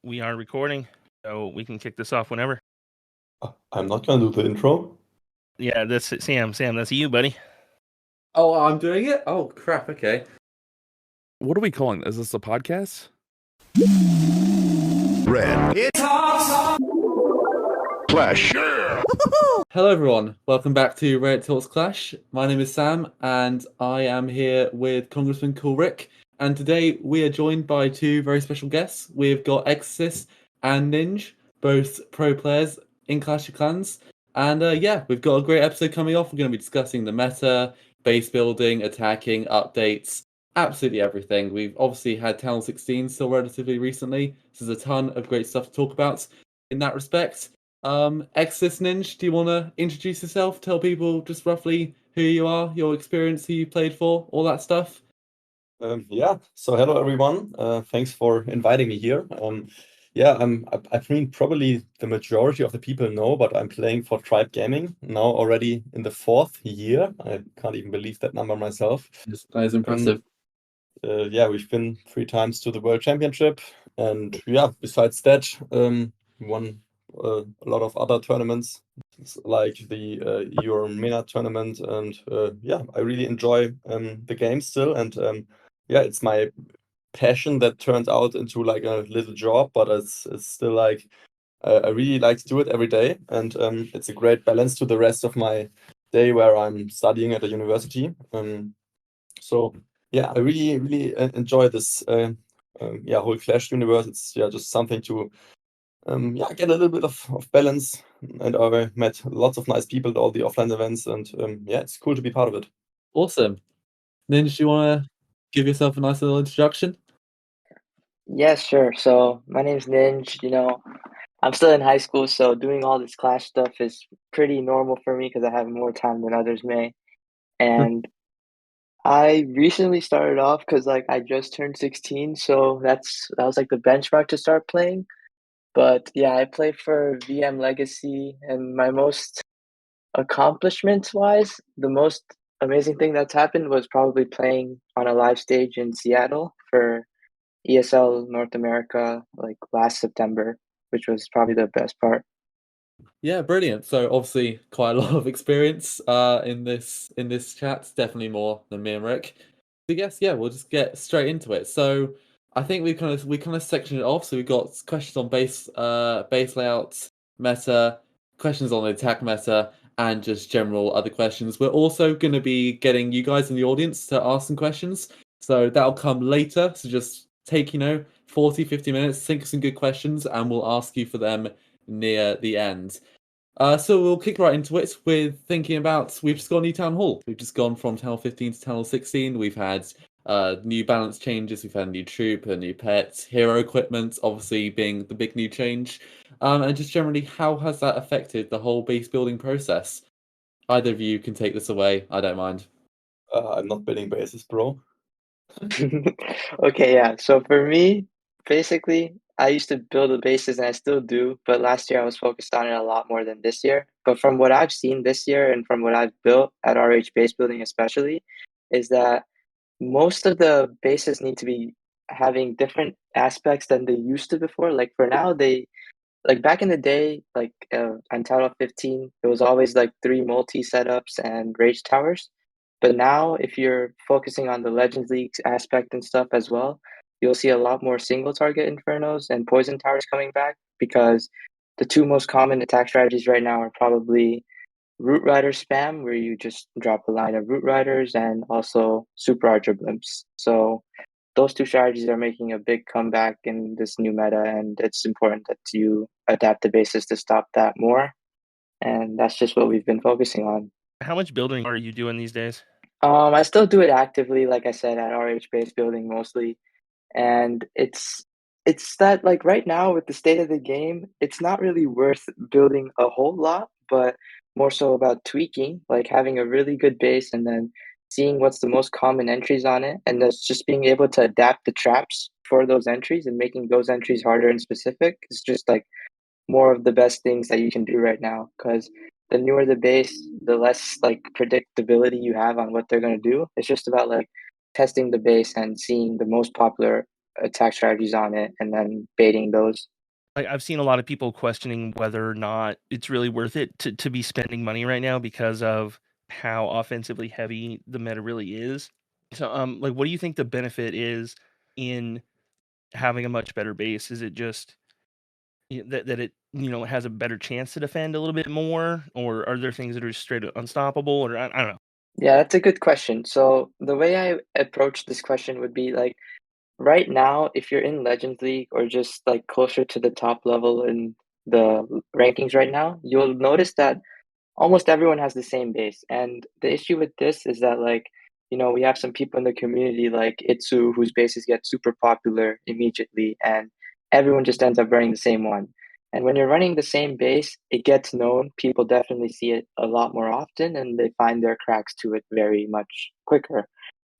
We are recording, so we can kick this off whenever. I'm not gonna do the intro. Yeah, that's Sam. Sam, that's you, buddy. Oh, I'm doing it? Oh, crap, okay. What are we calling this? Is this a podcast? Red. Clash. Hello, everyone. Welcome back to Reddit Talks Clash. My name is Sam, and I am here with Congressman Cool Rick. And today we are joined by two very special guests. We've got Excosist and Ninj, both pro players in Clash of Clans. And we've got a great episode coming off. We're going to be discussing the meta, base building, attacking, updates, absolutely everything. We've obviously had Town 16 still relatively recently. So there's a ton of great stuff to talk about in that respect. Exodus Ninj, do you want to introduce yourself? Tell people just roughly who you are, your experience, who you played for, all that stuff. So hello everyone. Thanks for inviting me here. I think probably the majority of the people know, but I'm playing for Tribe Gaming now already in the 4th year. I can't even believe that number myself. That is impressive. We've been 3 times to the World Championship, and besides that, won a lot of other tournaments like the Euro MENA tournament, and I really enjoy the game still, and it's my passion that turned out into like a little job, but it's still like I really like to do it every day, and it's a great balance to the rest of my day where I'm studying at a university. I really enjoy this whole Clash universe. It's just something to get a little bit of balance, and I met lots of nice people at all the offline events, and it's cool to be part of it. Awesome. Ninj, do you want to give yourself a nice little introduction? Yeah, sure. So my name's Ninj. I'm still in high school, so doing all this Clash stuff is pretty normal for me because I have more time than others may. And I recently started off because I just turned 16, so that was like the benchmark to start playing. But yeah, I play for VM Legacy, and my most accomplishments wise, the most amazing thing that's happened was probably playing on a live stage in Seattle for ESL North America like last September, which was probably the best part. Yeah, brilliant. So obviously quite a lot of experience in this chat, definitely more than me and Rick. So yes, we'll just get straight into it. So I think we kind of sectioned it off. So we've got questions on base layout, meta, questions on the attack meta, and just general other questions. We're also going to be getting you guys in the audience to ask some questions. So that'll come later. So just take 40, 50 minutes, think of some good questions, and we'll ask you for them near the end. So we'll kick right into it with thinking about, we've just got a new town hall. We've just gone from town 15 to town 16. We've had new balance changes. We've had a new troop, a new pet, hero equipment, obviously being the big new change. And just generally, how has that affected the whole base building process? Either of you can take this away. I don't mind. I'm not building bases, bro. Okay, yeah. So for me, basically, I used to build the bases and I still do, but last year I was focused on it a lot more than this year. But from what I've seen this year and from what I've built at RH Base Building especially, is that most of the bases need to be having different aspects than they used to before. Like for now, they like back in the day, on Title 15, it was always like 3 multi setups and rage towers. But now, if you're focusing on the Legends League aspect and stuff as well, you'll see a lot more single target Infernos and Poison Towers coming back because the 2 most common attack strategies right now are probably Root Rider spam, where you just drop a line of Root Riders, and also Super Archer Blimps. So those 2 strategies are making a big comeback in this new meta, and it's important that you adapt the bases to stop that more. And that's just what we've been focusing on. How much building are you doing these days? I still do it actively, like I said, at RH Base Building mostly. And it's that like right now with the state of the game, it's not really worth building a whole lot, but more so about tweaking, like having a really good base and then seeing what's the most common entries on it, and that's just being able to adapt the traps for those entries and making those entries harder and specific is just like more of the best things that you can do right now, because the newer the base, the less like predictability you have on what they're going to do. It's just about like testing the base and seeing the most popular attack strategies on it and then baiting those. I've seen a lot of people questioning whether or not it's really worth it to be spending money right now because of how offensively heavy the meta really is. So, like, what do you think the benefit is in having a much better base? Is it just that it has a better chance to defend a little bit more, or are there things that are straight up unstoppable, or I don't know. Yeah, that's a good question. So the way I approach this question would be like right now, if you're in Legends League or just like closer to the top level in the rankings right now, you'll notice that almost everyone has the same base. And the issue with this is that like, we have some people in the community like Itsu whose bases get super popular immediately and everyone just ends up running the same one. And when you're running the same base, it gets known. People definitely see it a lot more often and they find their cracks to it very much quicker.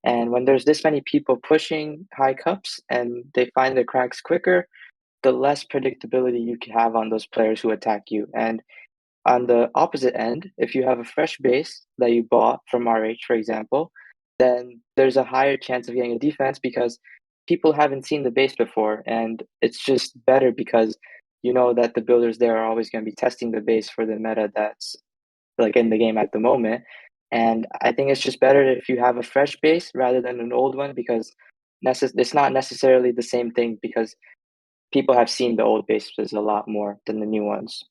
And when there's this many people pushing high cups and they find their cracks quicker, the less predictability you can have on those players who attack you. And on the opposite end, if you have a fresh base that you bought from RH, for example, then there's a higher chance of getting a defense because people haven't seen the base before. And it's just better because you know that the builders there are always going to be testing the base for the meta that's like in the game at the moment. And I think it's just better if you have a fresh base rather than an old one because it's not necessarily the same thing because people have seen the old bases a lot more than the new ones.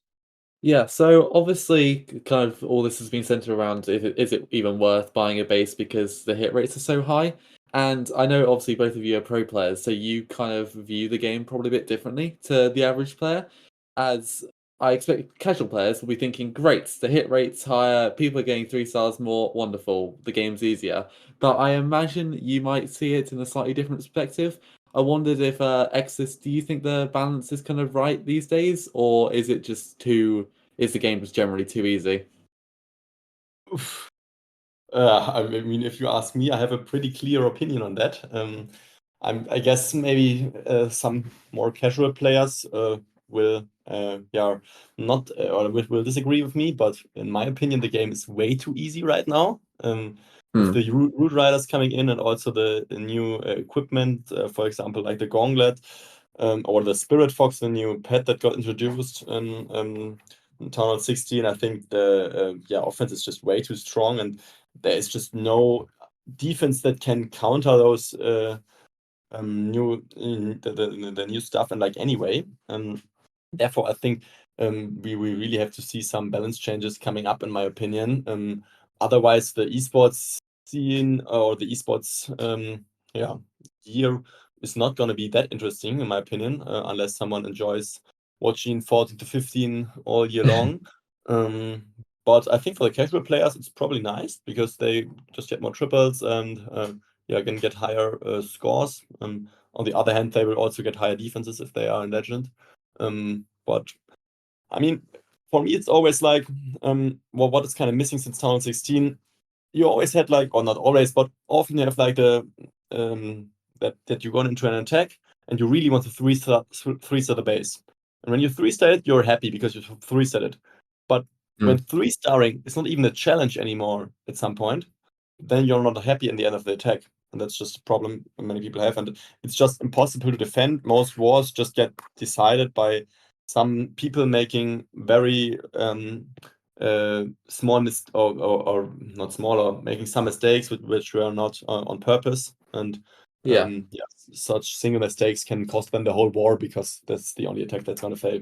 Yeah, so obviously, kind of all this has been centered around is it even worth buying a base because the hit rates are so high? And I know obviously both of you are pro players, so you kind of view the game probably a bit differently to the average player. As I expect casual players will be thinking, great, the hit rate's higher, people are getting 3 stars more, wonderful, the game's easier. But I imagine you might see it in a slightly different perspective. I wondered if Excosist, do you think the balance is kind of right these days, or is it just is the game just generally too easy? I mean, if you ask me, I have a pretty clear opinion on that. I guess maybe some more casual players will, not or will disagree with me, but in my opinion, the game is way too easy right now. With the root riders coming in and also the new equipment, for example, like the gauntlet or the Spirit Fox, the new pet that got introduced in Town Hall 16, I think the offense is just way too strong, and there is just no defense that can counter those the new stuff. And like anyway, therefore I think we really have to see some balance changes coming up, in my opinion. Otherwise, the esports scene or the esports year is not going to be that interesting, in my opinion, unless someone enjoys watching 14 to 15 all year long. But I think for the casual players, it's probably nice because they just get more triples and can get higher scores. On the other hand, they will also get higher defenses if they are in Legend. But I mean, for me, it's always like, what is kind of missing since 2016? You always had like, or not always, but often you have like the that you go into an attack and you really want to three-star the base. And when you three-star it, you're happy because you three-star it. But when three-starring is not even a challenge anymore at some point, then you're not happy in the end of the attack. And that's just a problem many people have. And it's just impossible to defend. Most wars just get decided by some people making very small or not small, or making some mistakes which were not on purpose. And such single mistakes can cost them the whole war because that's the only attack that's going to fail.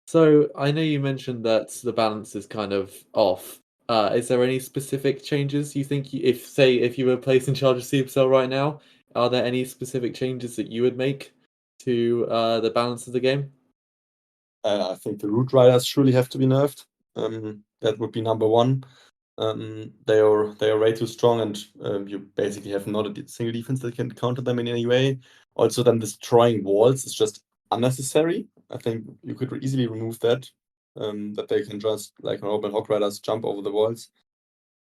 So I know you mentioned that the balance is kind of off. Is there any specific changes you think, if you were placed in charge of Supercell right now, are there any specific changes that you would make to the balance of the game? I think the root riders surely have to be nerfed. That would be number one. They are way too strong, and you basically have not a single defense that can counter them in any way. Also, then destroying walls is just unnecessary. I think you could easily remove that. That they can just, like normal Hog Riders, jump over the walls.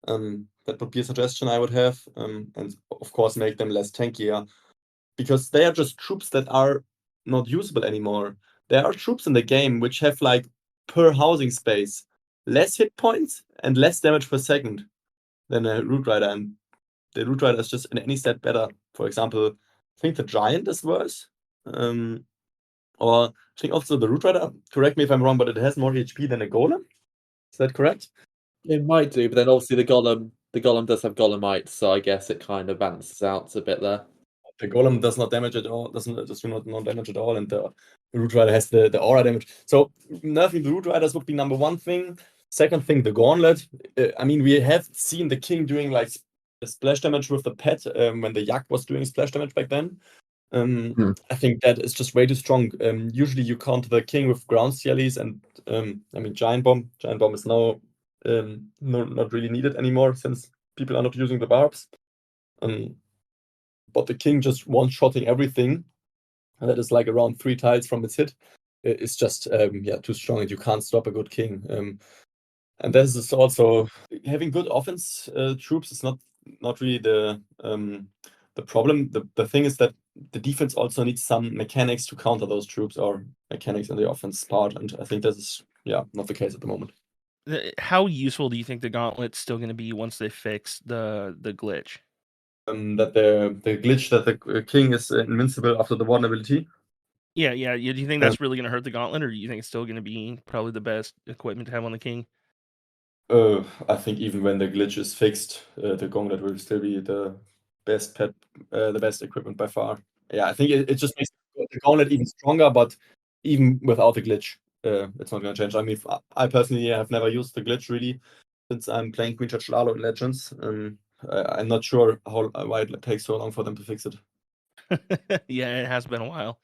That would be a suggestion I would have. And of course, make them less tankier, because they are just troops that are not usable anymore. There are troops in the game which have like per housing space less hit points and less damage per second than a root rider, and the root rider is just in any stat better. For example, I think the giant is worse, Or I think also the Root Rider, correct me if I'm wrong, but it has more HP than a Golem. Is that correct? It might do, but then obviously the golem does have golemites, so I guess it kind of balances out a bit there. The Golem does not damage at all, does not damage at all, and the Root Rider has the aura damage. So nerfing the Root Riders would be number one thing. Second thing, the Gauntlet. I mean, we have seen the King doing like splash damage with the pet when the Yak was doing splash damage back then. I think that is just way too strong. Usually you counter the King with ground jellies and I mean Giant Bomb. Giant Bomb is now not really needed anymore since people are not using the barbs. But the King just one-shotting everything that is like around 3 tiles from its hit is just too strong, and you can't stop a good King. And this is also having good offense troops is not really the problem. The thing is that the defense also needs some mechanics to counter those troops or mechanics in the offense part, and I think this is not the case at the moment. How useful do you think the Gauntlet's still going to be once they fix the glitch? That the glitch that the King is invincible after the vulnerability. Yeah. Do you think that's really going to hurt the Gauntlet, or do you think it's still going to be probably the best equipment to have on the King? I think even when the glitch is fixed, the Gauntlet will still be the best pet, the best equipment by far. Yeah, I think it just makes the Gauntlet even stronger, but even without the glitch, it's not going to change. I mean, I personally have never used the glitch really since I'm playing Queen Charge Lalo in Legends. I'm not sure why it takes so long for them to fix it. Yeah, it has been a while.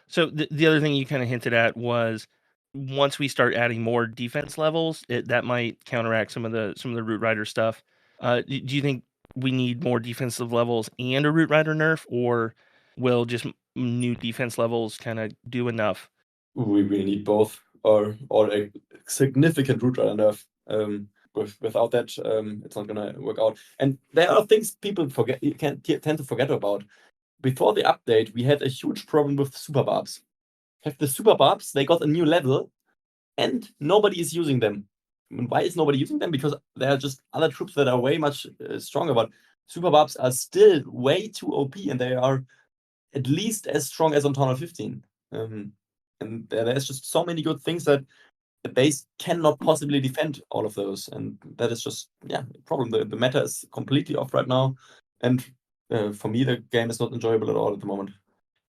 So the other thing you kind of hinted at was once we start adding more defense levels, that might counteract some of the Root Rider stuff. Do you think we need more defensive levels and a Root Rider nerf, or will just new defense levels kind of do enough? We really need both, or a significant root rider nerf. Without that, it's not gonna work out. And there are things people forget. You can tend to forget about. Before the update, we had a huge problem with super barbs. Have the super barbs? They got a new level, and nobody is using them. And why is nobody using them? Because there are just other troops that are way much stronger. But super barbs are still way too OP, and they are at least as strong as on Tunnel 15. And there's just so many good things that the base cannot possibly defend all of those, and that is just a problem. The meta is completely off right now, and for me the game is not enjoyable at all at the moment.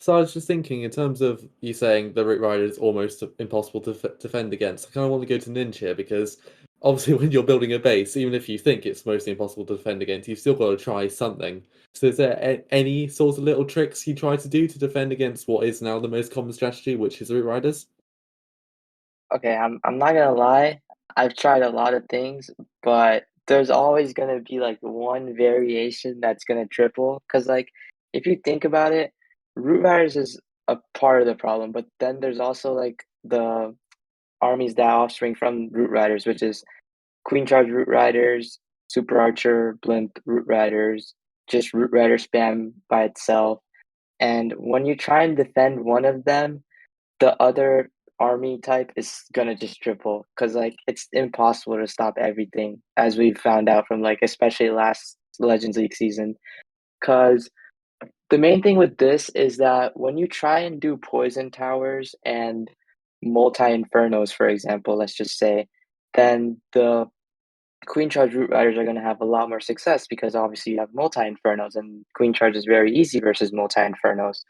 So I was just thinking, in terms of you saying the Root Rider is almost impossible to defend against, I kind of want to go to Ninj here, because obviously when you're building a base, even if you think it's mostly impossible to defend against, you've still got to try something. So is there any sort of little tricks you try to do to defend against what is now the most common strategy, which is Root Riders? Okay, I'm not gonna lie. I've tried a lot of things, but there's always gonna be like one variation that's gonna triple. Cause like if you think about it, Root Riders is a part of the problem, but then there's also like the armies that offspring from Root Riders, which is Queen Charge Root Riders, Super Archer, Blimp Root Riders, just Root Rider spam by itself. And when you try and defend one of them, the other army type is gonna just triple because like it's impossible to stop everything, as we found out from like especially last Legends League season. Because the main thing with this is that when you try and do poison towers and multi infernos, for example, let's just say, then the Queen Charge Root Riders are going to have a lot more success because obviously you have multi infernos, and Queen Charge is very easy versus multi infernos.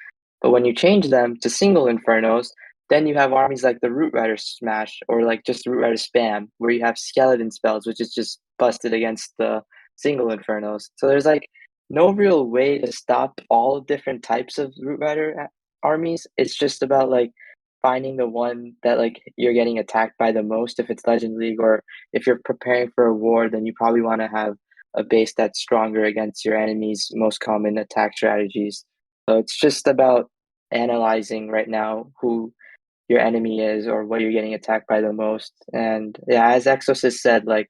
But when you change them to single infernos, then you have armies like the Root Rider Smash or like just Root Rider Spam, where you have skeleton spells, which is just busted against the single infernos. So there's like no real way to stop all different types of Root Rider armies. It's just about like finding the one that like you're getting attacked by the most if it's Legend League, or if you're preparing for a war, then you probably want to have a base that's stronger against your enemy's most common attack strategies. So it's just about analyzing right now who your enemy is or what you're getting attacked by the most. And yeah, as Excosist said, like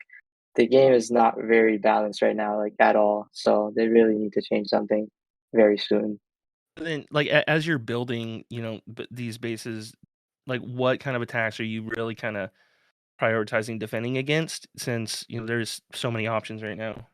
the game is not very balanced right now, like at all. So they really need to change something very soon. Then, like as you're building, these bases, like what kind of attacks are you really kind of prioritizing defending against? Since there's so many options right now.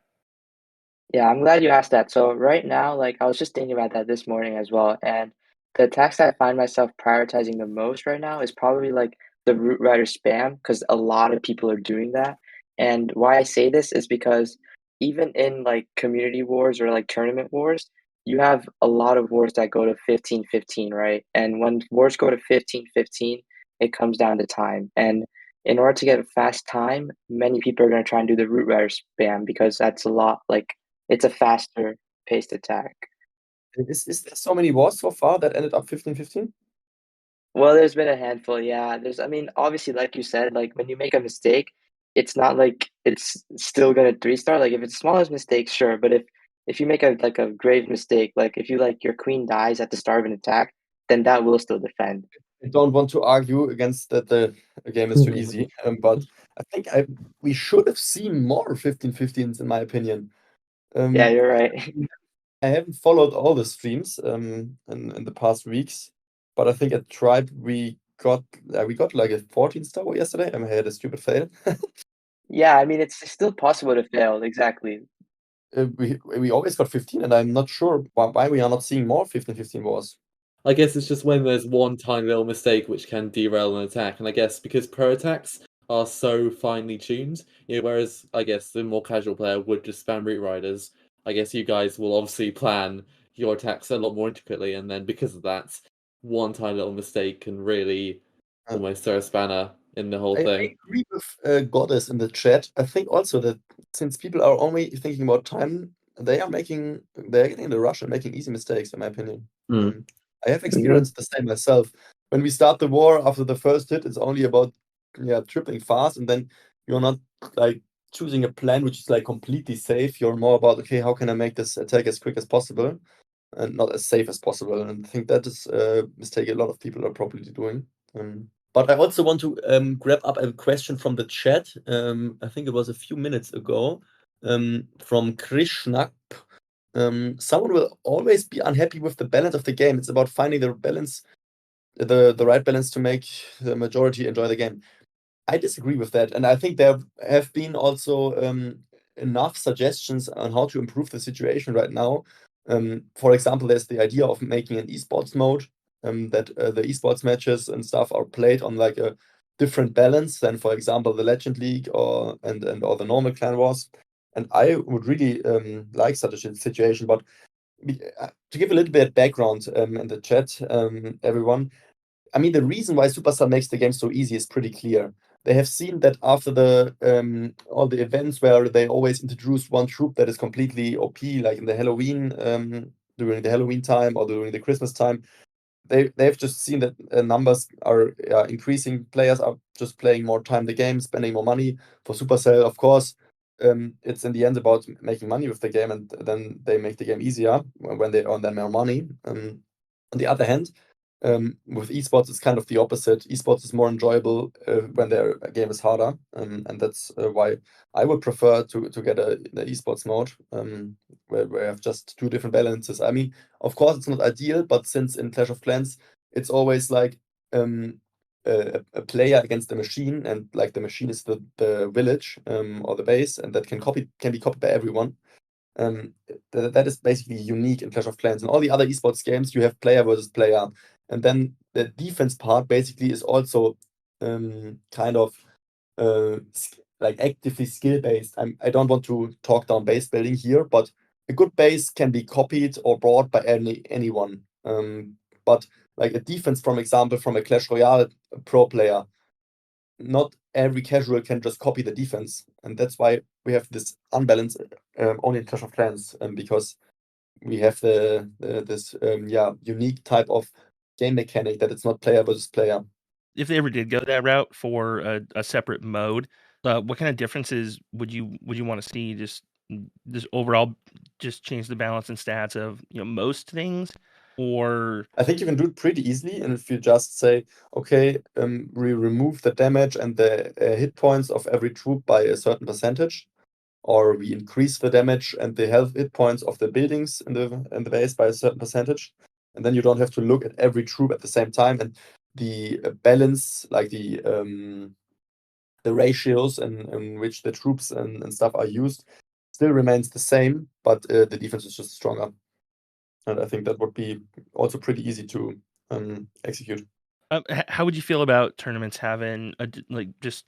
Yeah, I'm glad you asked that. So right now, like I was just thinking about that this morning as well, and The attacks that I find myself prioritizing the most right now is probably like the root rider spam because a lot of people are doing that. And why I say this is because even in like community wars or like tournament wars, you have a lot of wars that go to 15-15, right? And when wars go to 15-15, it comes down to time. And in order to get a fast time, many people are going to try and do the root rider spam because that's a lot like it's a faster paced attack. Is there so many wars so far that ended up 15-15? Well, there's been a handful, yeah. I mean, obviously, like you said, like when you make a mistake, it's not like it's still gonna 3-star. Like if it's the smallest mistake, sure. But if you make a like a grave mistake, like if you like your queen dies at the start of an attack, then that will still defend. I don't want to argue against that the game is too easy, but I think we should have seen more 15-15s in my opinion. Yeah, you're right. I haven't followed all the streams in the past weeks, but I think at Tribe we got like a 14-star yesterday. I had a stupid fail. Yeah, I mean, it's still possible to fail. Exactly. We always got 15, and I'm not sure why we are not seeing more 15-15 wars. I guess it's just when there's one tiny little mistake which can derail an attack, and I guess because pro attacks are so finely tuned, whereas I guess the more casual player would just spam root riders. I guess you guys will obviously plan your attacks a lot more intricately, and then because of that, one tiny little mistake can really almost throw a spanner in the whole I thing. agree with Goddess in the chat. I think also that since people are only thinking about time, they're getting in the rush and making easy mistakes, in my opinion. I have experienced the same myself. When we start the war, after the first hit, it's only about tripling fast, and then you're not like choosing a plan which is like completely safe. You're more about, okay, how can I make this attack as quick as possible and not as safe as possible? And I think that is a mistake a lot of people are probably doing. But I also want to grab up a question from the chat. I think it was a few minutes ago from Krishna. Someone will always be unhappy with the balance of the game. It's about finding the balance, the right balance to make the majority enjoy the game. I disagree with that, and I think there have been also enough suggestions on how to improve the situation right now. For example, there's the idea of making an esports mode that the esports matches and stuff are played on like a different balance than, for example, the Legend League or the normal Clan Wars. And I would really like such a situation. But to give a little bit of background in the chat, everyone, I mean, the reason why Superstar makes the game so easy is pretty clear. They have seen that after all the events where they always introduce one troop that is completely OP, like in the Halloween during the Halloween time or during the Christmas time, they've just seen that numbers are increasing. Players are just playing more time the game, spending more money. For Supercell, of course, it's in the end about making money with the game, and then they make the game easier when they earn then more money. On the other hand, with esports, it's kind of the opposite. Esports is more enjoyable when their game is harder, and that's why I would prefer to get the esports mode where I have just two different balances. I mean, of course, it's not ideal, but since in Clash of Clans, it's always like a player against a machine, and like the machine is the village or the base, and that can be copied by everyone. That is basically unique in Clash of Clans. In all the other esports games, you have player versus player, and then the defense part basically is also kind of like actively skill based. I don't want to talk down base building here, but a good base can be copied or brought by anyone. But like a defense, from example, from a Clash Royale pro player, not every casual can just copy the defense, and that's why we have this unbalance only in Clash of Clans, because we have this unique type of game mechanic that it's not player versus player. If they ever did go that route for a separate mode, what kind of differences would you want to see? Just overall, just change the balance and stats of most things, or I think you can do it pretty easily, and if you just say, okay, we remove the damage and the hit points of every troop by a certain percentage, or we increase the damage and the health hit points of the buildings in the base by a certain percentage, and then you don't have to look at every troop at the same time, and the balance, like the ratios in which the troops and stuff are used, still remains the same, but the defense is just stronger. and I think that would be also pretty easy to execute. How would you feel about tournaments having just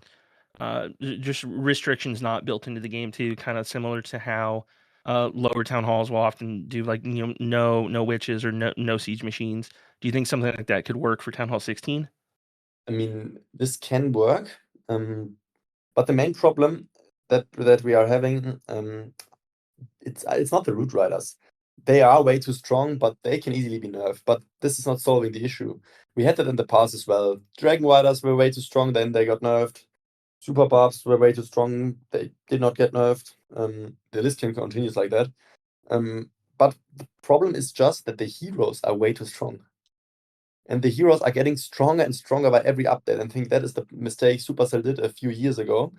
restrictions not built into the game too, kind of similar to how lower town halls will often do, like, no witches or no siege machines. Do you think something like that could work for Town Hall 16? I mean, this can work, but the main problem that we are having, it's not the Root Riders. They are way too strong, but they can easily be nerfed. But this is not solving the issue. We had that in the past as well. Dragon Riders were way too strong, then they got nerfed. Super Barbs were way too strong, they did not get nerfed. The list can continue like that. But the problem is just that the heroes are way too strong. And the heroes are getting stronger and stronger by every update. And I think that is the mistake Supercell did a few years ago.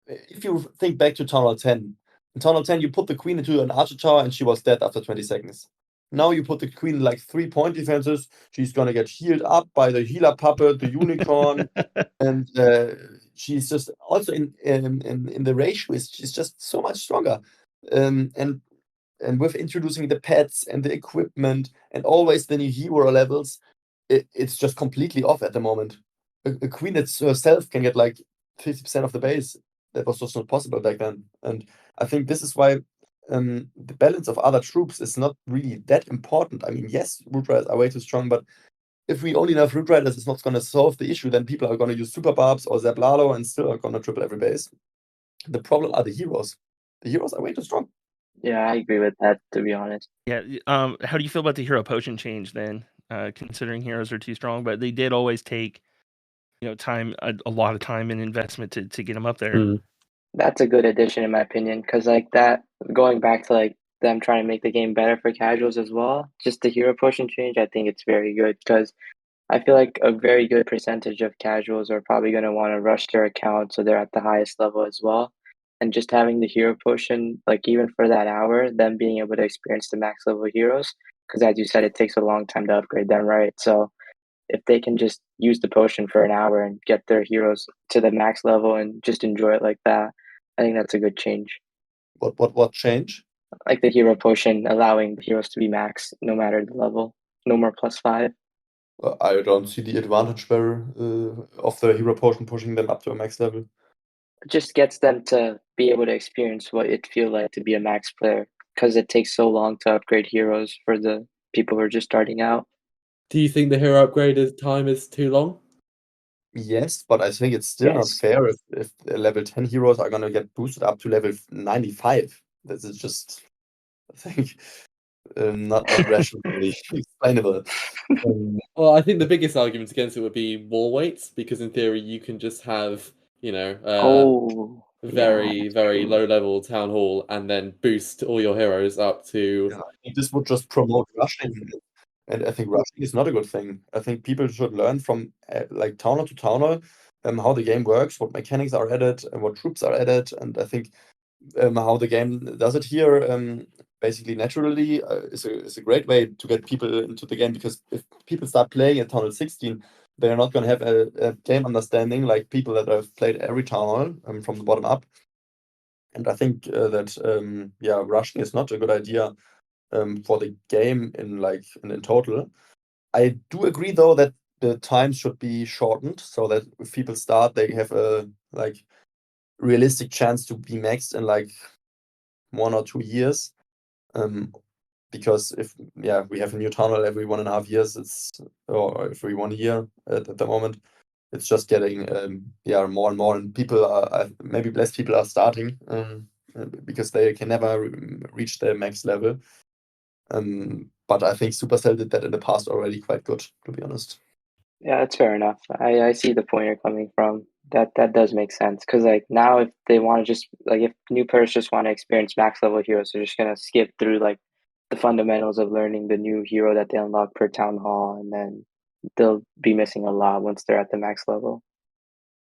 If you think back to Town Hall 10, in Town Hall 10, you put the queen into an archer tower and she was dead after 20 seconds. Now you put the queen in like 3-point defenses, she's gonna get healed up by the healer puppet, the unicorn, and she's just also in the ratio she's just so much stronger. And with introducing the pets and the equipment and always the new hero levels, it's just completely off at the moment. A queen herself can get like 50% of the base. That was just not possible back then. And I think this is why the balance of other troops is not really that important. I mean, yes, Root Riders are way too strong, but if we only have Root Riders, it's not going to solve the issue. Then people are going to use Super Barbs or Zablalo and still are going to triple every base. The problem are the heroes. The heroes are way too strong. Yeah, I agree with that, to be honest. Yeah. How do you feel about the hero potion change then? Considering heroes are too strong, but they did always take, time, a lot of time and investment to get them up there. That's a good addition in my opinion, because like that, going back to like them trying to make the game better for casuals as well, just the hero potion change, I think it's very good because I feel like a very good percentage of casuals are probably going to want to rush their account so they're at the highest level as well. And just having the hero potion, like even for that hour, them being able to experience the max level heroes, because as you said, it takes a long time to upgrade them, right? So if they can just use the potion for an hour and get their heroes to the max level and just enjoy it like that, I think that's a good change. What change? Like the hero potion allowing the heroes to be max no matter the level, no more +5. I don't see the advantage where of the hero potion pushing them up to a max level. It just gets them to be able to experience what it feels like to be a max player because it takes so long to upgrade heroes for the people who are just starting out. Do you think the hero upgrade time is too long? Yes, but I think it's still not Yes. fair if the level 10 heroes are gonna get boosted up to level 95. This is just, I think, not rationally explainable. Well, I think the biggest argument against it would be war weights, because in theory you can just have, Oh, yeah, very, that's very true. low level town hall and then boost all your heroes up to. Yeah, I think this would just promote rushing, and I think rushing is not a good thing. I think people should learn from like town hall to town hall how the game works, what mechanics are added, and what troops are added, and I think how the game does it here basically naturally is a great way to get people into the game, because if people start playing at Town Hall 16, they're not going to have a game understanding like people that have played every Town Hall from the bottom up. And I think that rushing is not a good idea for the game in total. I do agree though that the time should be shortened so that if people start, they have a realistic chance to be maxed in like 1 or 2 years. Because if we have a new tunnel every 1.5 years, or every 1 year at the moment, it's just getting more and more, and people are maybe less people are starting because they can never reach their max level. But I think Supercell did that in the past already quite good, to be honest. Yeah, that's fair enough. I see the point you're coming from. That does make sense because like now if they want to just like if new players just want to experience max level heroes, they're just gonna skip through like the fundamentals of learning the new hero that they unlock per town hall, and then they'll be missing a lot once they're at the max level.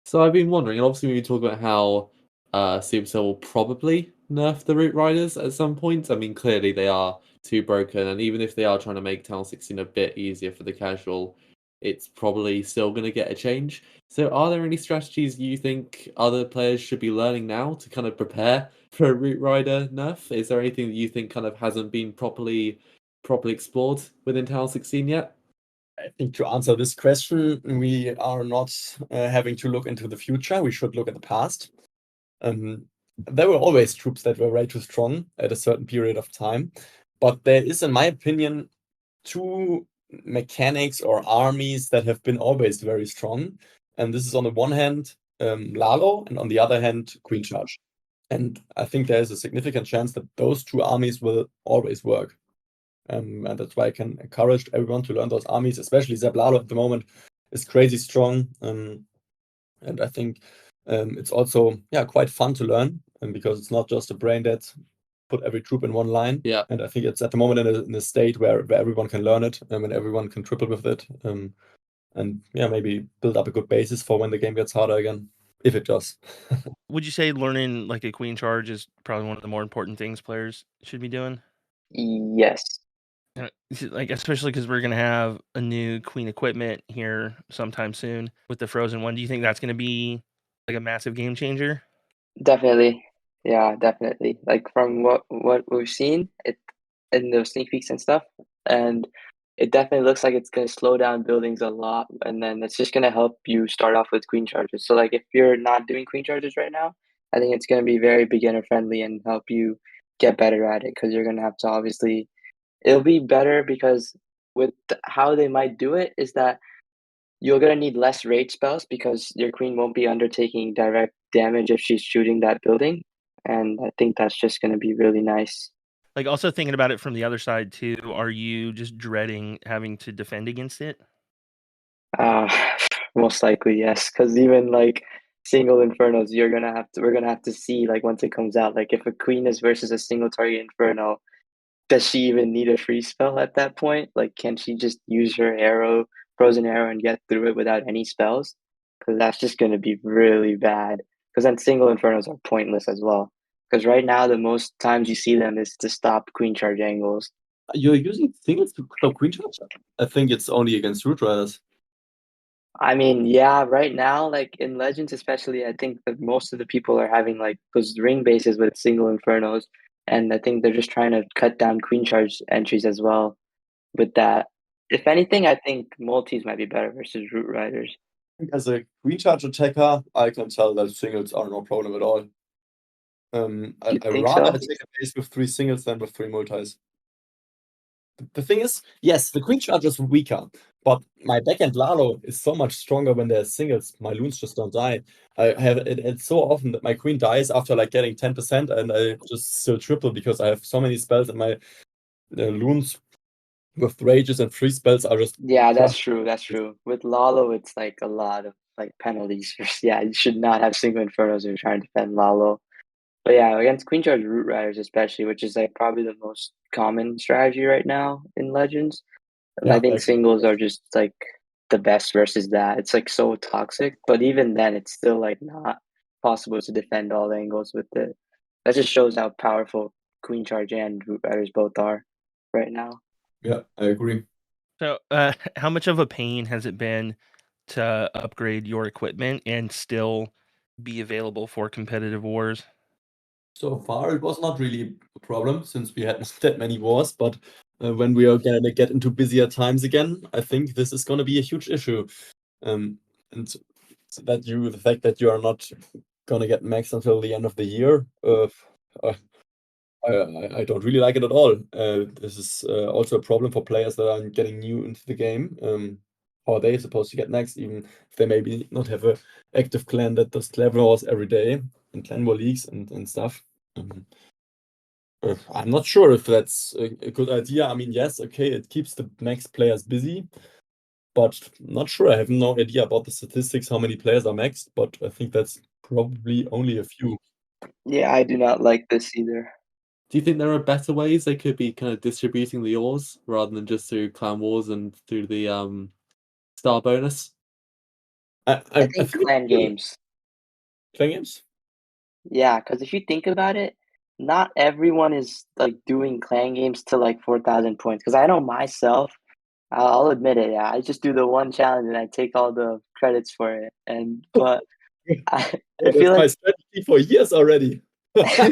So I've been wondering, and obviously we talk about how Supercell will probably nerf the Root Riders at some point. I mean, clearly they are too broken, and even if they are trying to make Town 16 a bit easier for the casual, it's probably still going to get a change. So are there any strategies you think other players should be learning now to kind of prepare for a Root Rider nerf? Is there anything that you think kind of hasn't been properly properly explored within Town 16 yet? I think to answer this question, we are not having to look into the future. We should look at the past. There were always troops that were way too strong at a certain period of time. But there is, in my opinion, two mechanics or armies that have been always very strong. And this is on the one hand, Lalo, and on the other hand, Queen Charge. And I think there is a significant chance that those two armies will always work. And that's why I can encourage everyone to learn those armies, especially Zeb Lalo at the moment is crazy strong. And I think it's also quite fun to learn, because it's not just a brain dead put every troop in one line. Yeah. And I think it's at the moment in a state where everyone can learn it, and everyone can triple with it. And maybe build up a good basis for when the game gets harder again, if it does. Would you say learning like a queen charge is probably one of the more important things players should be doing? Yes. Like, especially because we're gonna have a new queen equipment here sometime soon with the frozen one. Do you think that's gonna be like a massive game changer? Definitely. Yeah, definitely. Like from what we've seen it in the sneak peeks and stuff, and it definitely looks like it's gonna slow down buildings a lot, and then it's just gonna help you start off with queen charges. So like if you're not doing queen charges right now, I think it's gonna be very beginner friendly and help you get better at it, because you're gonna have to obviously it'll be better because with how they might do it is that you're gonna need less rage spells because your queen won't be undertaking direct damage if she's shooting that building, and I think that's just gonna be really nice. Like, also thinking about it from the other side too, are you just dreading having to defend against it? Uh, Most likely yes, because even like single infernos, we're gonna have to see like once it comes out, like if a queen is versus a single target inferno, does she even need a free spell at that point? Like, can she just use her arrow, frozen arrow, and get through it without any spells? Because that's just going to be really bad. Because then single infernos are pointless as well. Because right now, the most times you see them is to stop queen charge angles. You're using singles to stop Queen Charge? I think it's only against Root Riders. I mean, yeah, right now, like in Legends especially, I think that most of the people are having like those ring bases with single infernos, and I think they're just trying to cut down queen charge entries as well with that. If anything, I think multis might be better versus root riders. As a Queen Charge attacker, I can tell that singles are no problem at all. I think rather so? attack a base with 3 singles than with 3 multis. The thing is, yes, the Queen Charge is weaker, but my backend Lalo is so much stronger when there's singles. My loons just don't die. I have it's so often that my queen dies after like getting 10%, and I just still triple because I have so many spells, and my loons with rages and free spells are just Yeah, that's crushed. true. That's true. With Lalo, it's like a lot of like penalties. Yeah, you should not have single infernos if you're trying to defend Lalo. But yeah, against queen charge root riders especially, which is like probably the most common strategy right now in Legends. And I Yeah, think singles are just like the best versus that. It's like so toxic, but even then, it's still like not possible to defend all angles with it. That just shows how powerful Queen Charge and Root Riders both are right now. yeah, I agree. So, how much of a pain has it been to upgrade your equipment and still be available for competitive wars? So far, it was not really a problem since we had not that many wars, but when we are going to get into busier times again, I think this is going to be a huge issue. And so the fact that you are not going to get max until the end of the year, I don't really like it at all. This is also a problem for players that are getting new into the game. How are they supposed to get next, even if they maybe not have a active clan that does clan wars every day and clan war leagues and stuff. I'm not sure if that's a good idea. I mean, yes, okay, it keeps the max players busy, but not sure. I have no idea about the statistics, how many players are maxed, but I think that's probably only a few. Yeah, I do not like this either. Do you think there are better ways they could be kind of distributing the ores rather than just through clan wars and through the star bonus? I think clan games. Clan games? Yeah, because if you think about it, not everyone is like doing clan games to like 4,000 points. Because I know myself, I'll admit it. Yeah, I just do the one challenge and I take all the credits for it. And but I Oh, feel that's my like strategy for years already. Yeah,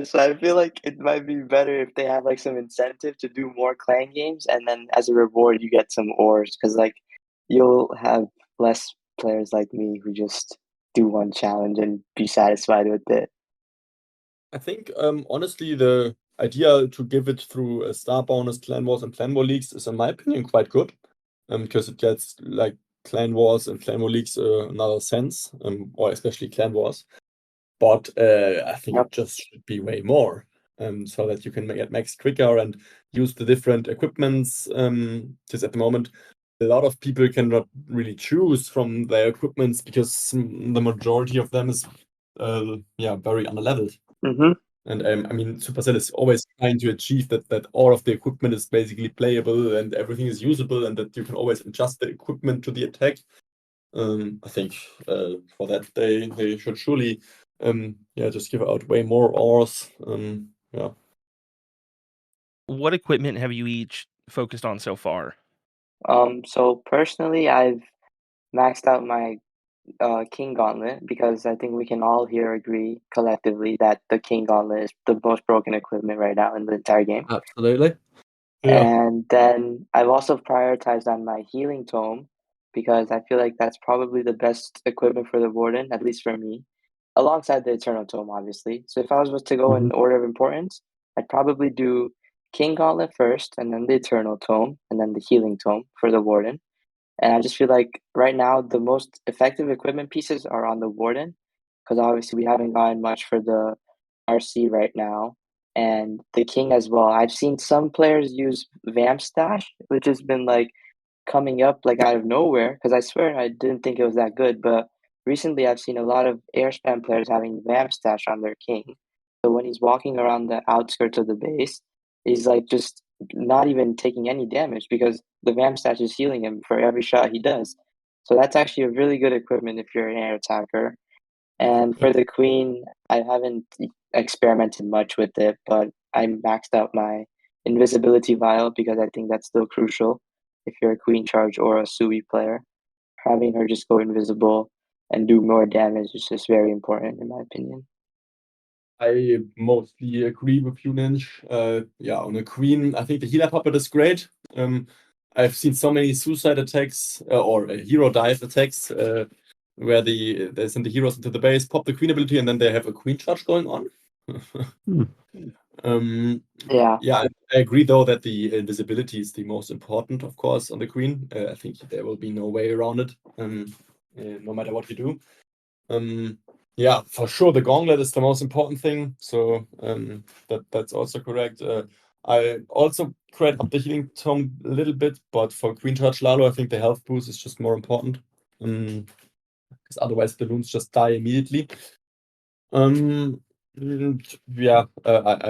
so I feel like it might be better if they have like some incentive to do more clan games, and then as a reward you get some ores, because like you'll have less players like me who just do one challenge and be satisfied with it. I think honestly the idea to give it through a star bonus, clan wars, and clan war leagues is, in my opinion, quite good. Because it gets like clan wars and clan war leagues another sense, or especially clan wars. But I think Yep. it just should be way more, so that you can get max quicker and use the different equipments. Because at the moment, a lot of people cannot really choose from their equipments because the majority of them is very underleveled. Mm-hmm. And I mean, Supercell is always trying to achieve that all of the equipment is basically playable and everything is usable, and that you can always adjust the equipment to the attack. I think for that they should surely just give out way more ores. Yeah. What equipment have you each focused on so far? So personally, I've maxed out my King Gauntlet, because I think we can all here agree collectively that the King Gauntlet is the most broken equipment right now in the entire game. Absolutely. Yeah. And then I've also prioritized on my healing tome, because I feel like that's probably the best equipment for the Warden, at least for me, alongside the Eternal Tome, obviously. So if I was to go in order of importance, I'd probably do King Gauntlet first, and then the Eternal Tome, and then the healing tome for the Warden. And I just feel like right now the most effective equipment pieces are on the Warden, because obviously we haven't gotten much for the RC right now, and the King as well. I've seen some players use Vamp Stash, which has been like coming up like out of nowhere, because I swear I didn't think it was that good, but recently I've seen a lot of air spam players having Vamp Stash on their King. So when he's walking around the outskirts of the base, he's like just not even taking any damage, because the Vamp Stash is healing him for every shot he does. So that's actually a really good equipment if you're an air attacker. And for the Queen, I haven't experimented much with it, but I maxed out my invisibility vial, because I think that's still crucial if you're a Queen charge or a Sui player. Having her just go invisible and do more damage is just very important, in my opinion. I mostly agree with you, Ninj. On a Queen, I think the healer puppet is great. I've seen so many suicide attacks or hero dive attacks where they send the heroes into the base, pop the Queen ability, and then they have a Queen charge going on. Yeah. I agree though that the invisibility is the most important, of course, on the Queen. I think there will be no way around it, no matter what you do. For sure, the gauntlet is the most important thing. So that's also correct. I also create up the healing tome a little bit, but for Queen Charge Lalo, I think the health boost is just more important. Because otherwise the loons just die immediately. I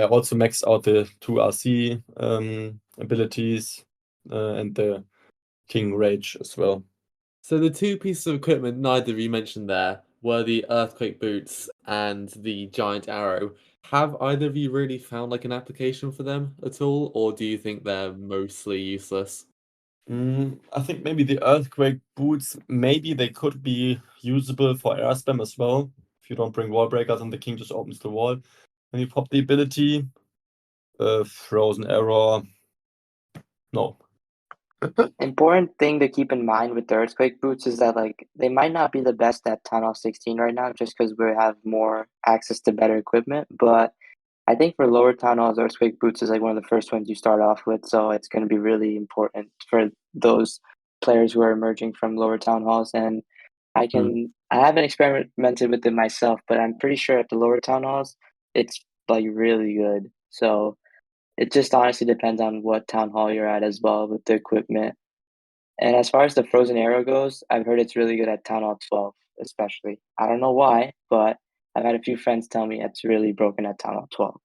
also maxed out the 2 RC abilities and the King Rage as well. So the two pieces of equipment neither of you mentioned there were the earthquake boots and the giant arrow. Have either of you really found like an application for them at all, or do you think they're mostly useless? I think maybe the earthquake boots, maybe they could be usable for air spam as well. If you don't bring wall breakers and the king just opens the wall. When you pop the ability, frozen arrow, no. Important thing to keep in mind with the earthquake boots is that like they might not be the best at Town Hall 16 right now, just because we have more access to better equipment. But I think for lower Town Halls, earthquake boots is like one of the first ones you start off with, so it's going to be really important for those players who are emerging from lower Town Halls. And I haven't experimented with it myself, but I'm pretty sure at the lower Town Halls it's like really good. So it just honestly depends on what town hall you're at as well with the equipment. And as far as the frozen arrow goes, I've heard it's really good at Town Hall 12, especially. I don't know why, but I've had a few friends tell me it's really broken at Town Hall 12.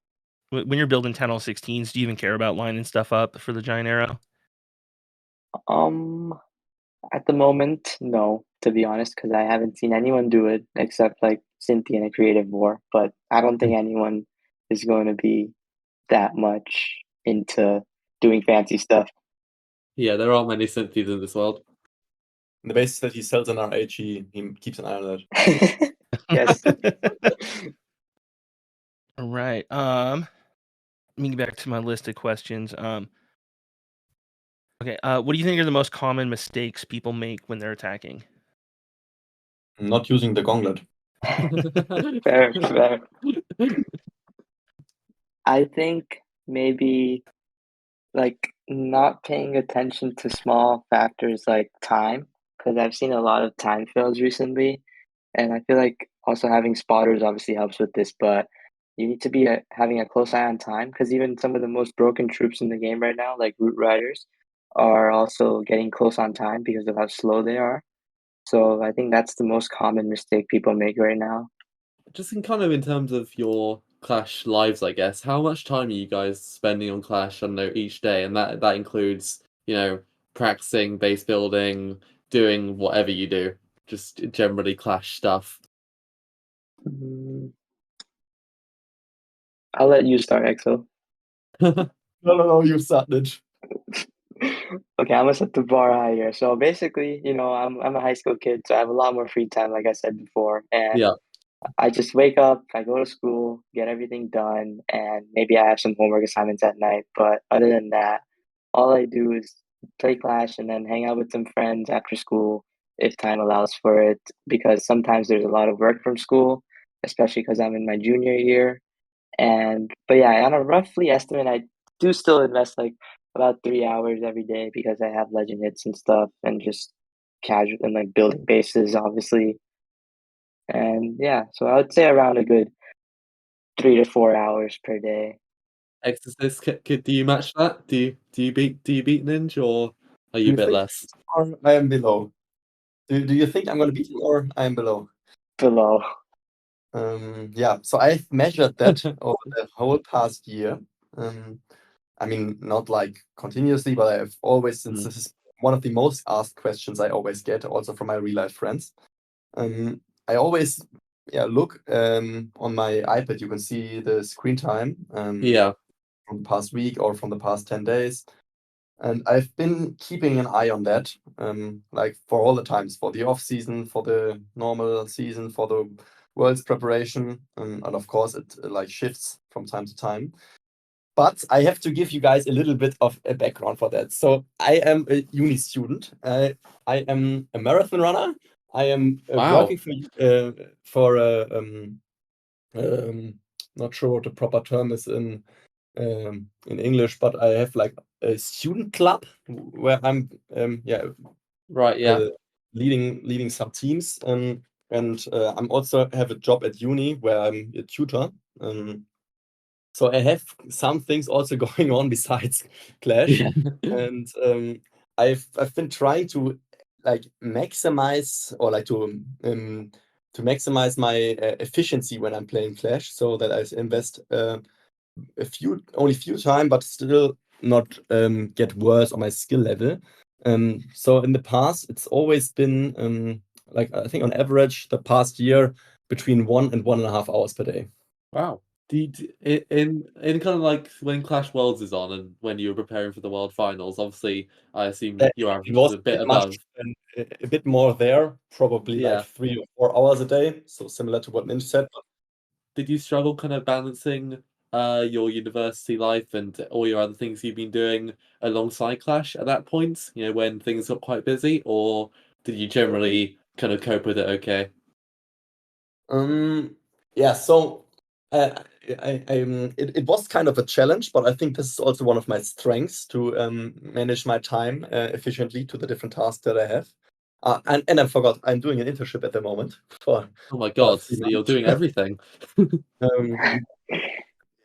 When you're building 10 L16s, do you even care about lining stuff up for the giant arrow? At the moment, no, to be honest, because I haven't seen anyone do it except like Cynthia in a creative war. But I don't think anyone is going to be that much into doing fancy stuff. Yeah, there aren't many Cynthias in this world. The basis that he sells in RH, he keeps an eye on that. Yes. right. Let me get back to my list of questions. Okay. What do you think are the most common mistakes people make when they're attacking? Not using the gauntlet. Fair, fair. I think maybe like not paying attention to small factors like time, because I've seen a lot of time fails recently, and I feel like also having spotters obviously helps with this, but you need to be having a close eye on time because even some of the most broken troops in the game right now, like root riders, are also getting close on time because of how slow they are. So I think that's the most common mistake people make right now. Just in kind of in terms of your Clash lives, I guess, how much time are you guys spending on Clash, I don't know, each day? And that includes, practicing, base building, doing whatever you do, just generally Clash stuff. Mm, I'll let you start, Exo. No, you start, Ninj. Okay, I'm gonna set the bar high here. So basically, I'm a high school kid, so I have a lot more free time, like I said before. And Yeah. I just wake up, I go to school, get everything done, and maybe I have some homework assignments at night. But other than that, all I do is play Clash and then hang out with some friends after school if time allows for it. Because sometimes there's a lot of work from school, especially because I'm in my junior year. But yeah, on a roughly estimate, I do still invest like about 3 hours every day because I have legend hits and stuff and just casual and like building bases, obviously. And yeah, so I would say around a good 3 to 4 hours per day. Exorcist, do you match that? Do you beat Ninja, or are Do you a you bit think less? or I am below? Do you think I'm gonna beat you or I am below? Below. Yeah, so I've measured that over the whole past year. I mean, not like continuously, but I've always, since this is one of the most asked questions I always get, also from my real life friends. I always, look on my iPad. You can see the screen time Yeah. from the past week or from the past 10 days. And I've been keeping an eye on that, like for all the times, for the off season, for the normal season, for the World's preparation, and of course it like shifts from time to time. But I have to give you guys a little bit of a background for that. So I am a uni student. I am a marathon runner. I am Wow. working for not sure what the proper term is in English, but I have like a student club where I'm Right, yeah. leading some teams, and I'm also have a job at uni where I'm a tutor. So I have some things also going on besides Clash, Yeah. and I've been trying to like maximize or like to maximize my efficiency when I'm playing Clash, so that I invest only few time, but still not get worse on my skill level. So in the past, it's always been like I think on average the past year between 1 and 1.5 hours per day. Wow. In kind of like when Clash Worlds is on and when you were preparing for the World Finals, obviously I assume your It average is was a bit much above. a bit more there, probably like Yeah. 3 or 4 hours a day. So similar to what Ninja said. Did you struggle kind of balancing your university life and all your other things you've been doing alongside Clash at that point, when things got quite busy, or did you generally kind of cope with it okay? Yeah, so it was kind of a challenge, but I think this is also one of my strengths to manage my time efficiently to the different tasks that I have. And I forgot, I'm doing an internship at the moment for Oh my about God, 3 so you're months. doing everything. Um,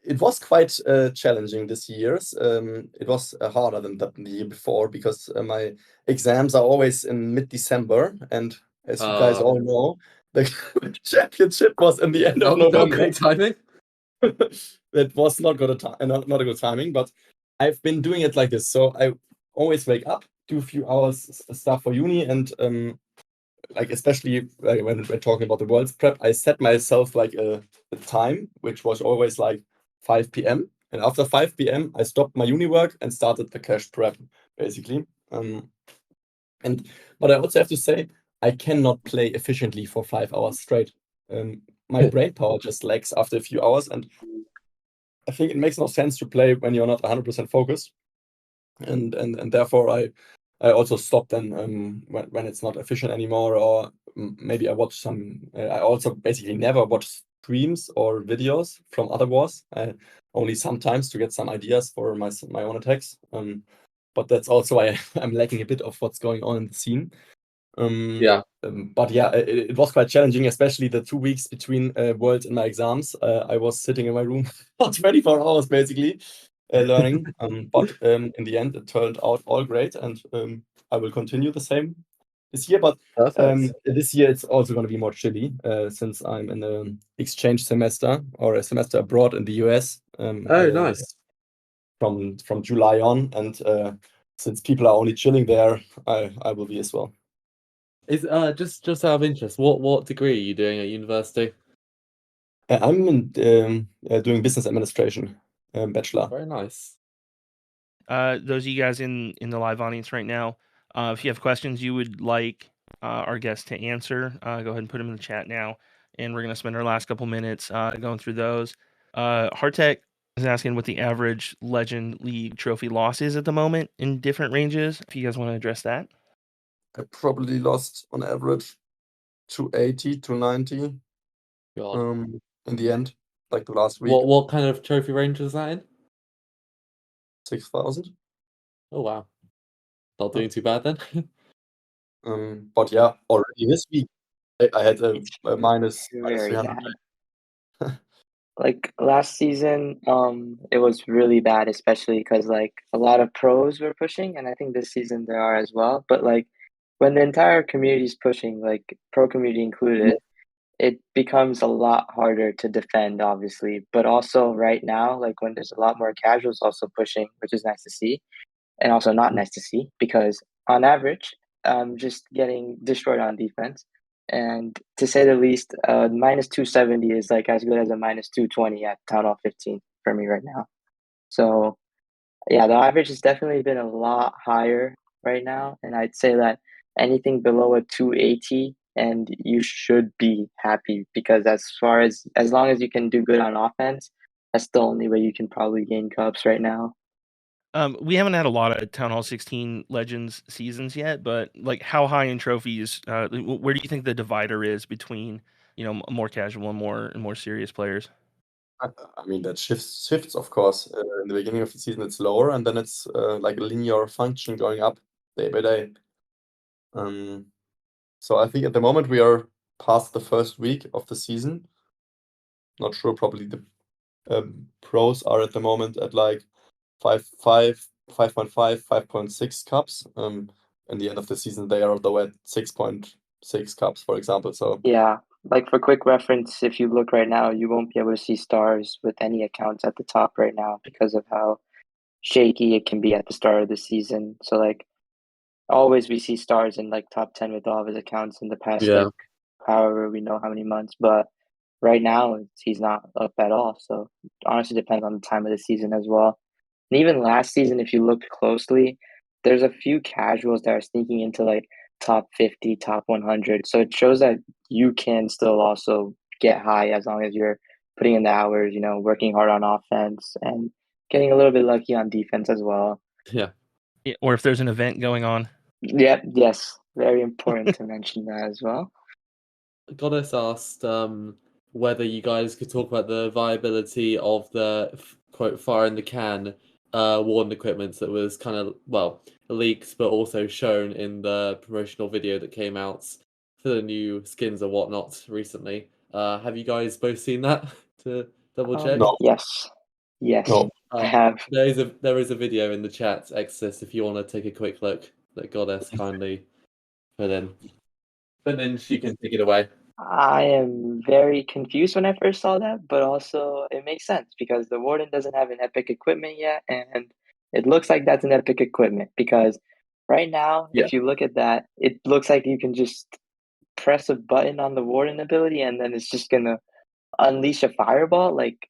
it was quite challenging this year. It was harder than the year before because my exams are always in mid-December, and as you guys all know, the championship was in the end of Not November. great timing. That was not not a good timing, but I've been doing it like this. So I always wake up, do a few hours stuff for uni, and like especially when we're talking about the world's prep, I set myself like a time which was always like 5 p.m. And after 5 p.m. I stopped my uni work and started the cash prep basically. But I also have to say I cannot play efficiently for 5 hours straight. My brain power just lacks after a few hours, and I think it makes no sense to play when you're not 100% focused, and therefore I also stopped then when it's not efficient anymore, or maybe I watch some. I also basically never watch streams or videos from other wars. Only sometimes to get some ideas for my own attacks. But that's also why I'm lacking a bit of what's going on in the scene. But yeah, it was quite challenging, especially the 2 weeks between Worlds and my exams. I was sitting in my room for 24 hours basically learning. But in the end, it turned out all great, and I will continue the same this year. But this year it's also going to be more chilly since I'm in an exchange semester or a semester abroad in the US. Nice. From July on, and since people are only chilling there, I will be as well. Is just out of interest, what degree are you doing at university? I'm doing business administration, bachelor. Very nice. Those of you guys in the live audience right now, if you have questions you would like our guests to answer, go ahead and put them in the chat now, and we're gonna spend our last couple minutes going through those. Hardtech is asking what the average Legend League trophy loss is at the moment in different ranges. If you guys want to address that. I probably lost on average 280 to 90 God. in the end, like the last week. What kind of trophy range was that in? 6,000. Oh wow. Not doing too bad then. But yeah, already this week I had a minus Very 300. bad. Like last season, it was really bad, especially because like a lot of pros were pushing, and I think this season there are as well. But like when the entire community is pushing, like pro community included, it becomes a lot harder to defend, obviously. But also right now, like when there's a lot more casuals also pushing, which is nice to see, and also not nice to see because on average, I'm just getting destroyed on defense. And to say the least, minus 270 is like as good as a minus 220 at Town Hall 15 for me right now. So yeah, the average has definitely been a lot higher right now, and I'd say that anything below a 280 and you should be happy because as long as you can do good on offense, that's the only way you can probably gain cups right now. We haven't had a lot of Town Hall 16 Legends seasons yet, but like how high in trophies? Where do you think the divider is between more casual and more serious players? I mean that shifts of course. In the beginning of the season it's lower, and then it's like a linear function going up day by day. So I think at the moment we are past the first week of the season. Not sure, probably the pros are at the moment at like 5.5, 5.6 cups. In the end of the season they are though at 6.6 cups, for example. So Yeah, like for quick reference, if you look right now, you won't be able to see stars with any accounts at the top right now because of how shaky it can be at the start of the season. So like always we see stars in like top 10 with all of his accounts in the past Yeah. like however we know how many months, but right now he's not up at all. So honestly depends on the time of the season as well. And even last season, if you look closely, there's a few casuals that are sneaking into like top 50, top 100. So it shows that you can still also get high as long as you're putting in the hours, working hard on offense and getting a little bit lucky on defense as well. Yeah. Or if there's an event going on. Yep, yes. Very important to mention that as well. Goddess asked whether you guys could talk about the viability of the quote fire in the can warden equipment that was kind of leaked but also shown in the promotional video that came out for the new skins and whatnot recently. Have you guys both seen that to double check? No. Yes. No. I have. There is a video in the chat, Excosist, if you want to take a quick look that Goddess kindly put in. But then she can take it away. I am very confused when I first saw that, but also it makes sense because the Warden doesn't have an epic equipment yet, and it looks like that's an epic equipment because right now, Yeah. if you look at that, it looks like you can just press a button on the Warden ability and then it's just gonna unleash a fireball. Like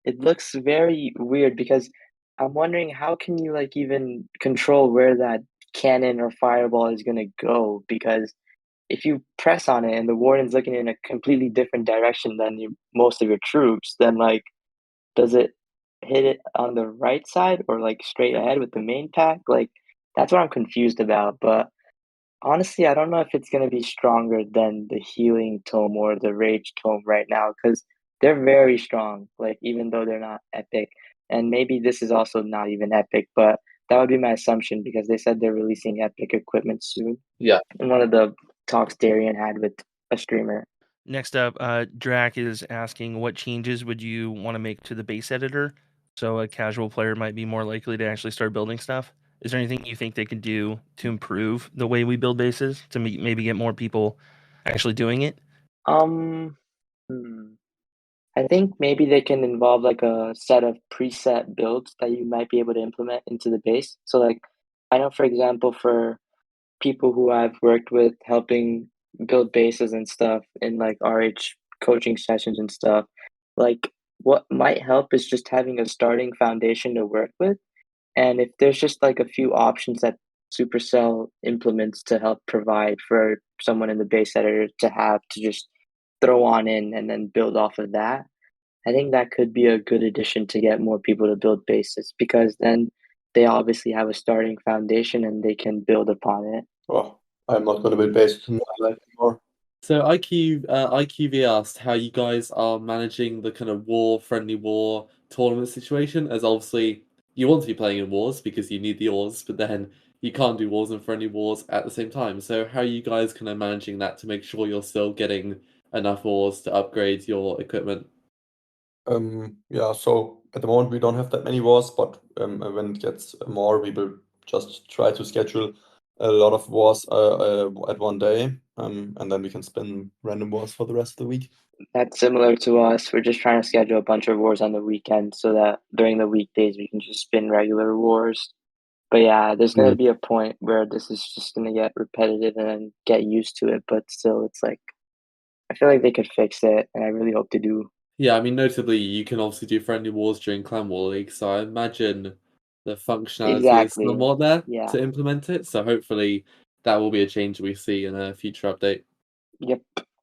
it looks very weird because I'm wondering how can you like even control where that cannon or fireball is gonna go because if you press on it and the warden's looking in a completely different direction than most of your troops, then like, does it hit it on the right side or like straight ahead with the main pack? Like that's what I'm confused about. But honestly, I don't know if it's gonna be stronger than the healing tome or the rage tome right now because they're very strong. Like even though they're not epic, and maybe this is also not even epic, but that would be my assumption because they said they're releasing epic equipment soon. Yeah. In one of the talks Darian had with a streamer. Next up, Drac is asking, what changes would you want to make to the base editor so a casual player might be more likely to actually start building stuff? Is there anything you think they could do to improve the way we build bases to maybe get more people actually doing it? Hmm. I think maybe they can involve like a set of preset builds that you might be able to implement into the base. So like I know for example for people who I've worked with helping build bases and stuff in like RH coaching sessions and stuff, like what might help is just having a starting foundation to work with. And if there's just like a few options that Supercell implements to help provide for someone in the base editor to have to just throw on in and then build off of that, I think that could be a good addition to get more people to build bases because then they obviously have a starting foundation and they can build upon it. Oh, I'm not going to build bases anymore. So IQV asked how you guys are managing the kind of friendly war tournament situation, as obviously you want to be playing in wars because you need the ores, but then you can't do wars and friendly wars at the same time. So how are you guys kind of managing that to make sure you're still getting enough ores to upgrade your equipment? Yeah, so at the moment we don't have that many wars, but when it gets more, we will just try to schedule a lot of wars at one day, and then we can spin random wars for the rest of the week. That's similar to us. We're just trying to schedule a bunch of wars on the weekend so that during the weekdays we can just spin regular wars. But yeah, there's going to be a point where this is just going to get repetitive and then get used to it. But still, it's like, I feel like they could fix it, and I really hope to do. Yeah, I mean, notably, you can obviously do friendly wars during Clan War League, so I imagine the functionality is Exactly. somewhat there Yeah. to implement it. So hopefully that will be a change we see in a future update. Yep.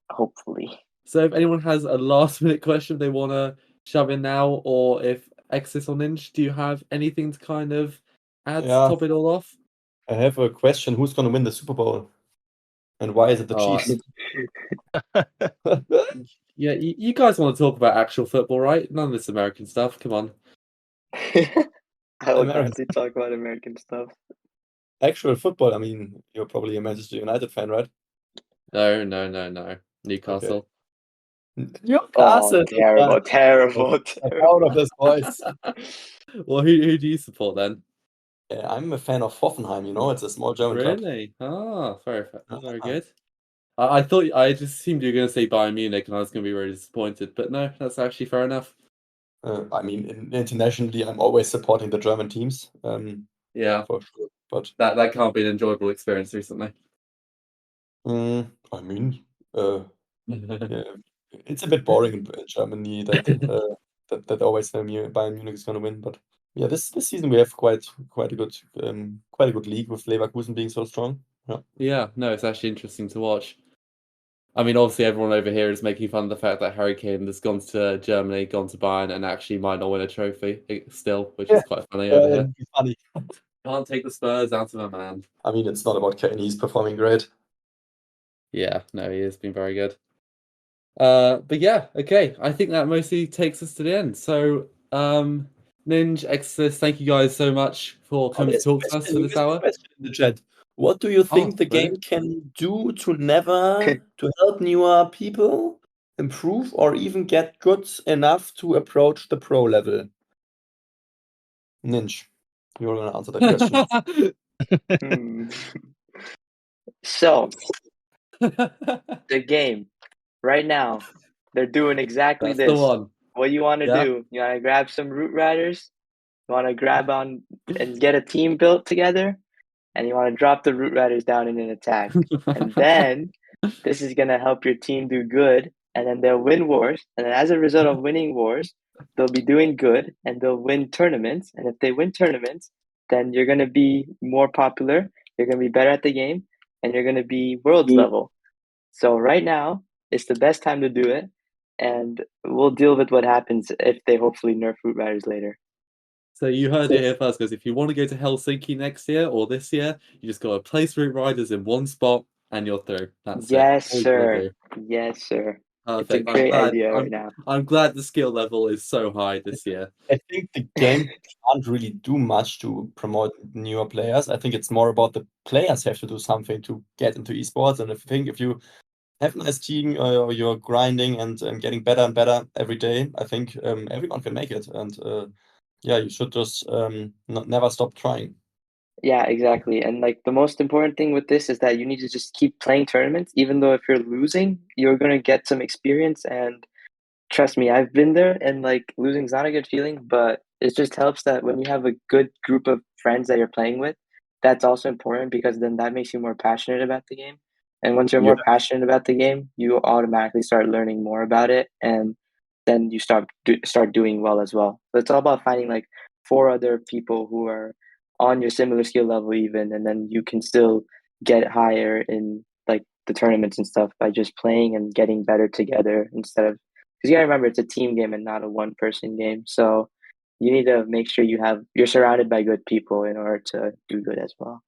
Hopefully. So if anyone has a last minute question they want to shove in now, or if Exis or Ninj, do you have anything to kind of add to Yeah. top it all off? I have a question. Who's going to win the Super Bowl? And why is it the Oh, Chiefs? Yeah, you guys want to talk about actual football, right? None of this American stuff. Come on. I would American- gladly talk about American stuff. Actual football, I mean, you're probably a Manchester United fan, right? No. Newcastle. Newcastle. Oh, terrible, terrible, I'm terrible. out of this, boys. Well, who do you support then? Yeah, I'm a fan of Hoffenheim, it's a small German club. Really? Ah, very Ah. good. I just assumed you were going to say Bayern Munich, and I was going to be very disappointed. But no, that's actually fair enough. I mean, internationally, I'm always supporting the German teams. Yeah, for sure. But that can't be an enjoyable experience recently. I mean, yeah, it's a bit boring in Germany that always Bayern Munich is going to win. But yeah, this season we have quite a good league with Leverkusen being so strong. Yeah. Yeah, no, it's actually interesting to watch. I mean, obviously, everyone over here is making fun of the fact that Harry Kane has gone to Germany, gone to Bayern, and actually might not win a trophy still, which is quite funny over here. It'd be funny. Can't take the Spurs out of a man. I mean, it's not about Kane. He's performing great. Yeah, no, he has been very good. But yeah, okay. I think that mostly takes us to the end. So, Ninj, Excosist, thank you guys so much for coming to talk to us for this hour. Question in the chat. What do you think the really? game can do to help newer people improve or even get good enough to approach the pro level? Ninj, you're gonna answer that question. So, the game right now, they're doing exactly That's the this. one. What you want to Yeah. do? You want to grab some root riders? You want to grab on and get a team built together? And you want to drop the root riders down in an attack. And then this is going to help your team do good. And then they'll win wars. And then as a result of winning wars, they'll be doing good and they'll win tournaments. And if they win tournaments, then you're going to be more popular. You're going to be better at the game. And you're going to be world level. So right now, it's the best time to do it. And we'll deal with what happens if they hopefully nerf root riders later. So you heard it here first, guys. If you want to go to Helsinki next year or this year, you just got to place Root Riders in one spot and you're through. That's Yes, it. All you gotta sir. do. Yes, sir. It's a Perfect. great idea right now. I'm glad the skill level is so high this year. I think the game can't really do much to promote newer players. I think it's more about the players have to do something to get into esports. And I think if you have a nice team or you're grinding and getting better and better every day, I think everyone can make it. And yeah, you should just never stop trying. Yeah, exactly. And like the most important thing with this is that you need to just keep playing tournaments, even though if you're losing, you're gonna get some experience. And trust me, I've been there, and like losing's not a good feeling, but it just helps that when you have a good group of friends that you're playing with, that's also important because then that makes you more passionate about the game. And once you're Yeah. more passionate about the game, you automatically start learning more about it, and then you start doing well as well. So it's all about finding like four other people who are on your similar skill level even, and then you can still get higher in like the tournaments and stuff by just playing and getting better together instead of, because you gotta remember it's a team game and not a one person game. So you need to make sure you're surrounded by good people in order to do good as well.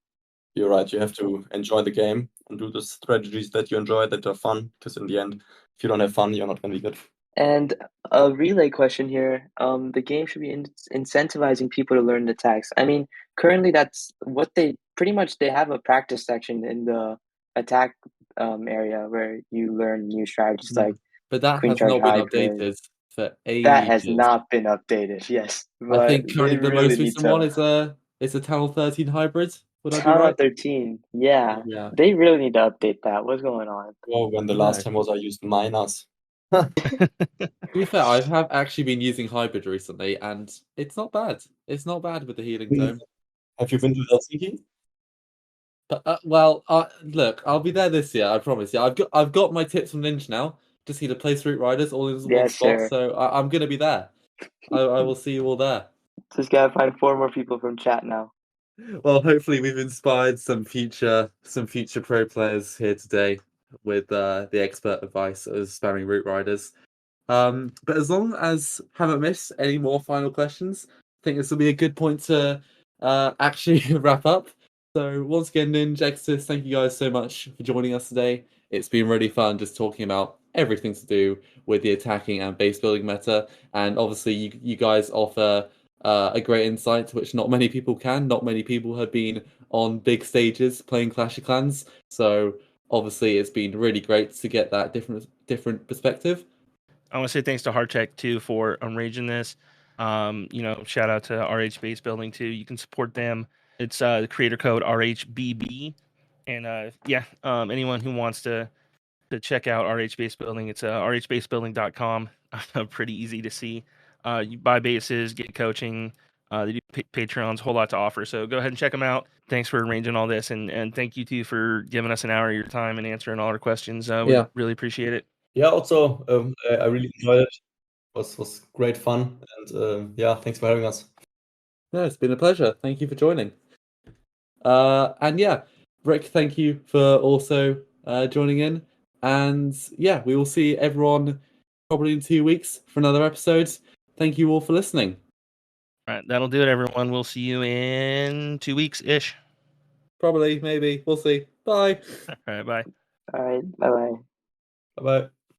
You're right. You have to enjoy the game and do the strategies that you enjoy, that are fun. Because in the end, if you don't have fun, you're not going to be good. And a relay question here. The game should be incentivizing people to learn the attacks. I mean, currently that's what they have a practice section in the attack area where you learn new strategies like But that Queen has Charge not been Hybrid. updated for That has ages. not been updated, yes. I But think they currently the really most need recent one to. is a Channel 13 hybrid. Would I be Town right? 13, yeah. Yeah. They really need to update that. What's going on? Well, when the I last know. time was I used miners. To be fair, I have actually been using hybrid recently, and it's not bad. It's not bad with the healing tome. Have you been to Helsinki? But well, look, I'll be there this year. I promise you. I've got my tips from Ninj now. Just need to place Root Riders all in one Yes, spot. sir. So I'm gonna be there. I will see you all there. Just gotta find 4 more people from chat now. Well, hopefully we've inspired some future pro players here today with the expert advice of spamming Root Riders. But as long as haven't missed any more final questions, I think this will be a good point to actually wrap up. So once again, Ninj, Excosist, thank you guys so much for joining us today. It's been really fun just talking about everything to do with the attacking and base building meta, and obviously you guys offer a great insight which not many people can. Not many people have been on big stages playing Clash of Clans, so obviously it's been really great to get that different perspective. I want to say thanks to Hardcheck too for arranging this. Shout out to RH Base Building too. You can support them. It's the creator code RHBB, and anyone who wants to check out RH Base Building, it's rhbasebuilding.com. Pretty easy to see. You buy bases, get coaching. They do Patreons, whole lot to offer. So go ahead and check them out. Thanks for arranging all this, and thank you too for giving us an hour of your time and answering all our questions. We really appreciate it. Yeah, also, I really enjoyed it. It was great fun. And yeah, thanks for having us. No, it's been a pleasure. Thank you for joining. And yeah, Rick, thank you for also joining in. And yeah, we will see everyone probably in 2 weeks for another episode. Thank you all for listening. All right, that'll do it, everyone. We'll see you in 2 weeks-ish. Probably, maybe. We'll see. Bye. All right, bye. All right, bye bye. Bye-bye.